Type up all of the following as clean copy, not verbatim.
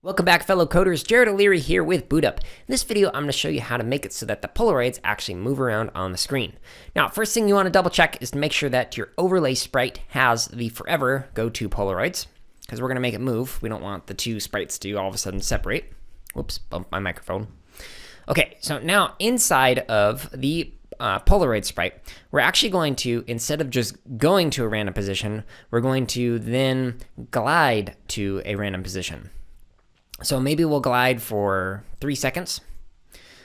Welcome back, fellow coders. Jared O'Leary here with BootUp. In this video, I'm going to show you how to make it so that the Polaroids actually move around on the screen. Now, first thing you want to double check is to make sure that your overlay sprite has the forever go-to Polaroids, because we're going to make it move. We don't want the two sprites to all of a sudden separate. Whoops, bumped my microphone. Okay, so now inside of the Polaroid sprite, we're actually going to, instead of just going to a random position, we're going to then glide to a random position. So maybe we'll glide for 3 seconds.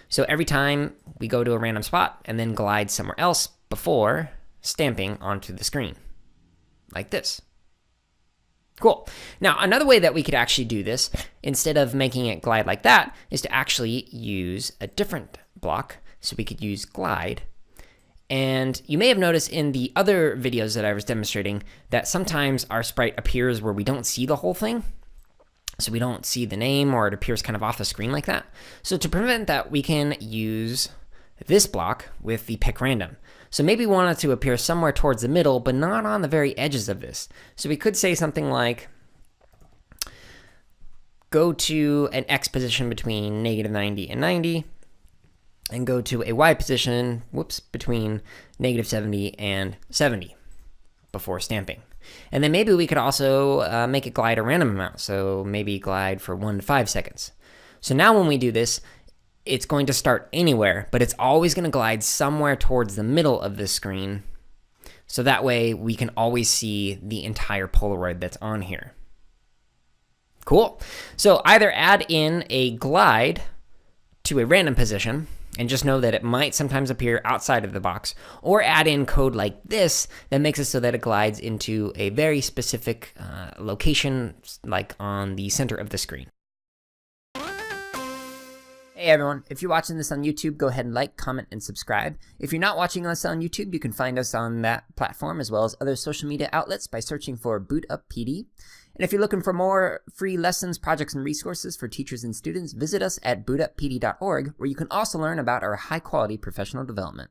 So every time we go to a random spot and then glide somewhere else before stamping onto the screen, like this. Cool. Now, another way that we could actually do this, instead of making it glide like that, is to actually use a different block. So we could use glide. And you may have noticed in the other videos that I was demonstrating that sometimes our sprite appears where we don't see the whole thing. So we don't see the name, or it appears kind of off the screen like that. So to prevent that, we can use this block with the pick random. So maybe we want it to appear somewhere towards the middle, but not on the very edges of this. So we could say something like, go to an X position between -90 and 90, and go to a Y position, between -70 and 70 before stamping. And then maybe we could also make it glide a random amount. So maybe glide for 1 to 5 seconds. So now when we do this, it's going to start anywhere, but it's always going to glide somewhere towards the middle of the screen. So that way we can always see the entire Polaroid that's on here. Cool. So either add in a glide to a random position, and just know that it might sometimes appear outside of the box, or add in code like this that makes it so that it glides into a very specific location, like on the center of the screen. Hey everyone, if you're watching this on YouTube, go ahead and like, comment, and subscribe. If you're not watching us on YouTube, you can find us on that platform as well as other social media outlets by searching for BootUp PD. And if you're looking for more free lessons, projects, and resources for teachers and students, visit us at bootuppd.org, where you can also learn about our high-quality professional development.